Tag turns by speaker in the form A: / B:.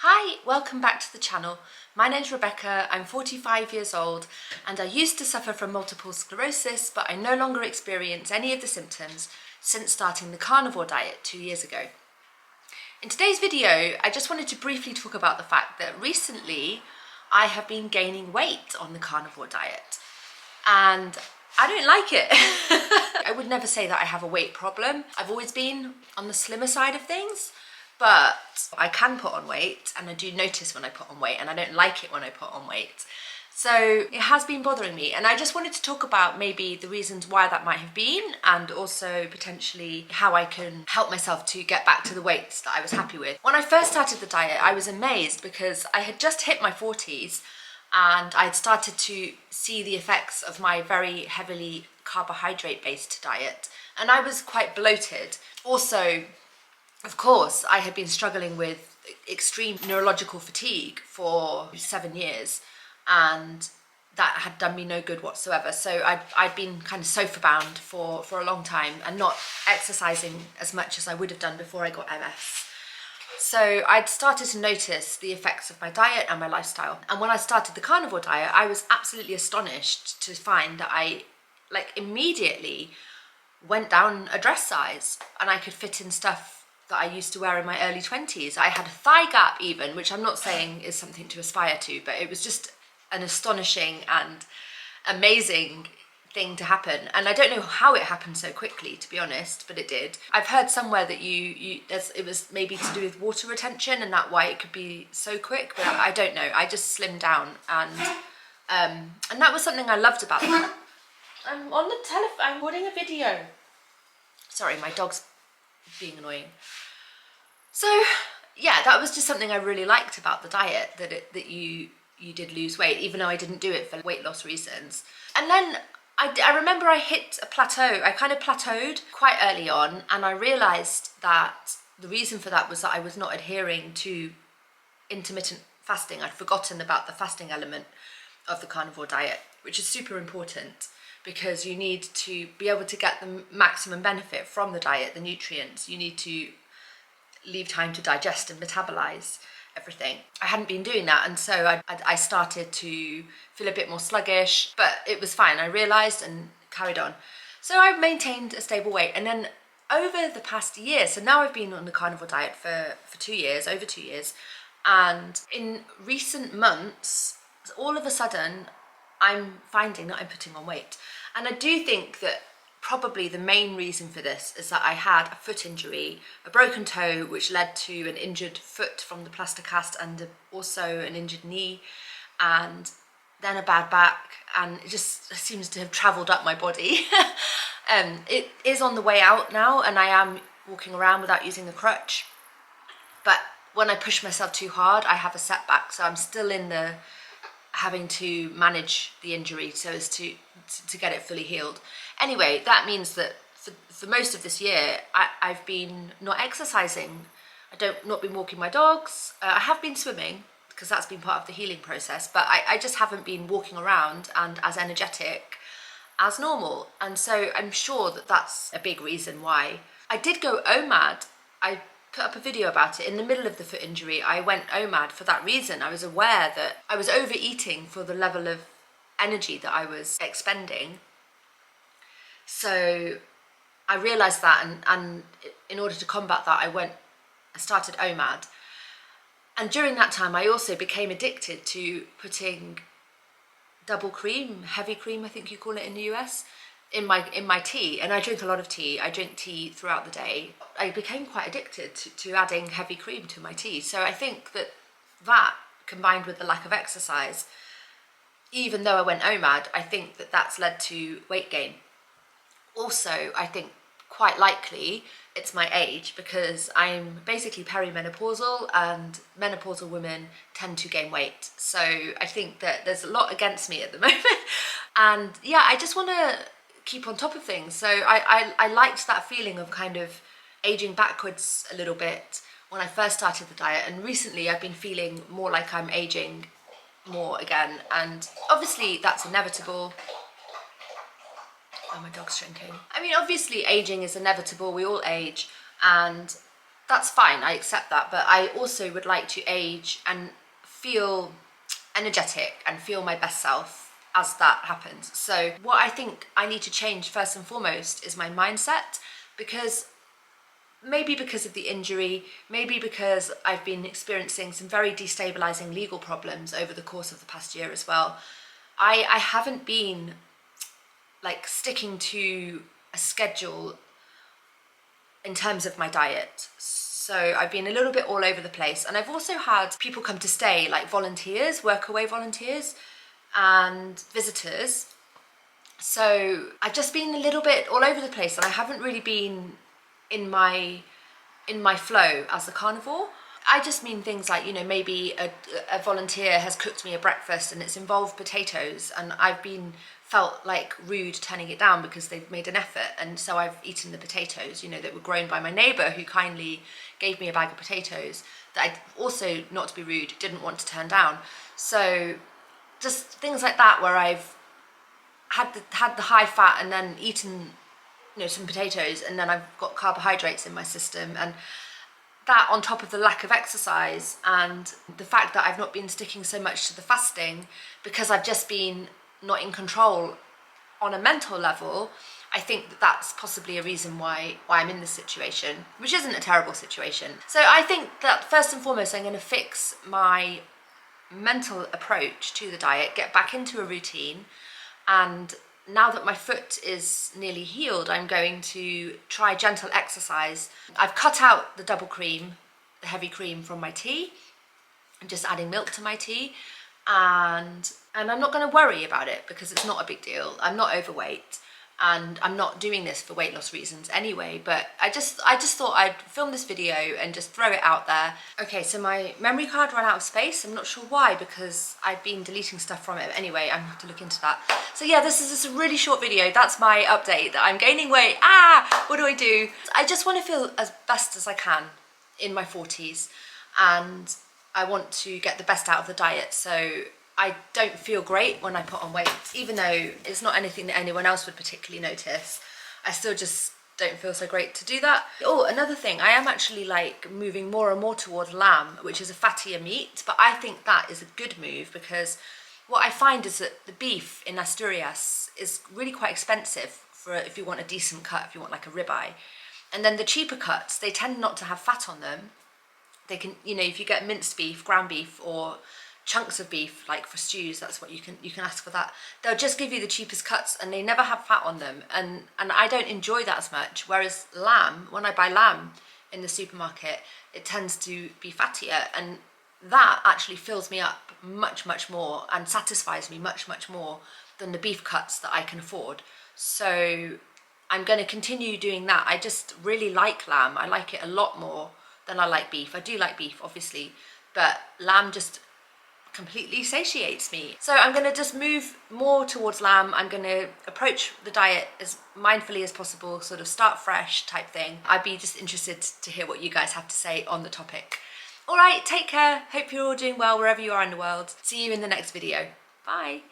A: Hi, welcome back to the channel. My name's Rebecca, I'm 45 years old and I used to suffer from multiple sclerosis, but I no longer experience any of the symptoms since starting the carnivore diet 2 years ago. In today's video, I just wanted to briefly talk about the fact that recently I have been gaining weight on the carnivore diet and I don't like it. I would never say that I have a weight problem. I've always been on the slimmer side of things, but I can put on weight and I do notice when I put on weight and I don't like it when I put on weight. So it has been bothering me and I just wanted to talk about maybe the reasons why that might have been and also potentially how I can help myself to get back to the weights that I was happy with. When I first started the diet, I was amazed because I had just hit my 40s and I'd started to see the effects of my very heavily carbohydrate-based diet and I was quite bloated. Also, of course, I had been struggling with extreme neurological fatigue for 7 years and that had done me no good whatsoever. So I'd been kind of sofa bound for a long time and not exercising as much as I would have done before I got MS. So I'd started to notice the effects of my diet and my lifestyle. And when I started the carnivore diet, I was absolutely astonished to find that I immediately went down a dress size and I could fit in stuff that I used to wear in my early 20s. I had a thigh gap even, which I'm not saying is something to aspire to, but it was just an astonishing and amazing thing to happen. And I don't know how it happened so quickly, to be honest, but it did. I've heard somewhere that it was maybe to do with water retention and that why it could be so quick, but I don't know. I just slimmed down and that was something I loved about it. I'm on the telephone, I'm recording a video. Sorry, my dog's being annoying. So yeah, that was just something I really liked about the diet, that you did lose weight, even though I didn't do it for weight loss reasons. And then I remember I hit a plateau. I kind of plateaued quite early on and I realized that the reason for that was that I was not adhering to intermittent fasting. I'd forgotten about the fasting element of the carnivore diet, which is super important because you need to be able to get the maximum benefit from the diet, the nutrients. You need to leave time to digest and metabolize everything. I hadn't been doing that, and so I started to feel a bit more sluggish, but it was fine. I realized and carried on. So I maintained a stable weight, and then over the past year, so now I've been on the carnivore diet for 2 years, over 2 years, and in recent months, all of a sudden, I'm finding that I'm putting on weight. And I do think that probably the main reason for this is that I had a foot injury, a broken toe, which led to an injured foot from the plaster cast and also an injured knee, and then a bad back, and it just seems to have travelled up my body. It is on the way out now, and I am walking around without using a crutch, but when I push myself too hard, I have a setback, so I'm still in the having to manage the injury so as to get it fully healed. Anyway, that means that for most of this year, I've been not exercising. Not been walking my dogs. I have been swimming because that's been part of the healing process, but I just haven't been walking around and as energetic as normal. And so I'm sure that that's a big reason why. I did go OMAD. I put up a video about it in the middle of the foot injury. I went OMAD for that reason. I was aware that I was overeating for the level of energy that I was expending. So I realized that, and in order to combat that, I started OMAD. And during that time, I also became addicted to putting double cream, heavy cream, I think you call it in the US, in my tea. And I drink a lot of tea. I drink tea throughout the day. I became quite addicted to adding heavy cream to my tea. So I think that combined with the lack of exercise, even though I went OMAD, I think that that's led to weight gain. Also, I think quite likely it's my age because I'm basically perimenopausal and menopausal women tend to gain weight. So I think that there's a lot against me at the moment. And yeah, I just want to keep on top of things. So I liked that feeling of kind of aging backwards a little bit when I first started the diet, and recently I've been feeling more like I'm aging more again, and obviously that's inevitable. Oh, my dog's shrinking. I mean, obviously aging is inevitable, we all age, and that's fine, I accept that, but I also would like to age and feel energetic and feel my best self as that happens. So what I think I need to change first and foremost is my mindset, because maybe because of the injury, maybe because I've been experiencing some very destabilizing legal problems over the course of the past year as well. I haven't been like sticking to a schedule in terms of my diet. So I've been a little bit all over the place, and I've also had people come to stay, like volunteers, workaway volunteers and visitors. So I've just been a little bit all over the place, and I haven't really been in my flow as a carnivore. I just mean things like, you know, maybe a volunteer has cooked me a breakfast and it's involved potatoes, and I've been felt like rude turning it down because they've made an effort, and so I've eaten the potatoes, you know, that were grown by my neighbour, who kindly gave me a bag of potatoes that I also, not to be rude, didn't want to turn down. So just things like that, where I've had the high fat and then eaten, you know, some potatoes, and then I've got carbohydrates in my system, and that on top of the lack of exercise and the fact that I've not been sticking so much to the fasting because I've just been not in control on a mental level, I think that that's possibly a reason why I'm in this situation, which isn't a terrible situation. So I think that first and foremost, I'm going to fix my mental approach to the diet, get back into a routine, and now that my foot is nearly healed, I'm going to try gentle exercise. I've cut out the double cream, the heavy cream from my tea. I'm just adding milk to my tea, and I'm not going to worry about it because it's not a big deal. I'm not overweight, and I'm not doing this for weight loss reasons anyway, but I just thought I'd film this video and just throw it out there. Okay, so my memory card ran out of space. I'm not sure why, because I've been deleting stuff from it. Anyway, I'm gonna have to look into that. So yeah, this is just a really short video. That's my update, that I'm gaining weight. What do I do? I just want to feel as best as I can in my 40s, and I want to get the best out of the diet. So I don't feel great when I put on weight, even though it's not anything that anyone else would particularly notice. I still just don't feel so great to do that. Oh, another thing, I am actually like moving more and more towards lamb, which is a fattier meat, but I think that is a good move, because what I find is that the beef in Asturias is really quite expensive for if you want a decent cut, if you want like a ribeye. And then the cheaper cuts, they tend not to have fat on them. They can, you know, if you get minced beef, ground beef, or chunks of beef, like for stews, that's what you can ask for that. They'll just give you the cheapest cuts, and they never have fat on them, and I don't enjoy that as much. Whereas lamb, when I buy lamb in the supermarket, it tends to be fattier, and that actually fills me up much more and satisfies me much more than the beef cuts that I can afford. So I'm going to continue doing that. I just really like lamb. I like it a lot more than I like beef. I do like beef, obviously, but lamb just completely satiates me. So I'm going to just move more towards lamb. I'm going to approach the diet as mindfully as possible, sort of start fresh type thing. I'd be just interested to hear what you guys have to say on the topic. All right, take care. Hope you're all doing well wherever you are in the world. See you in the next video. Bye.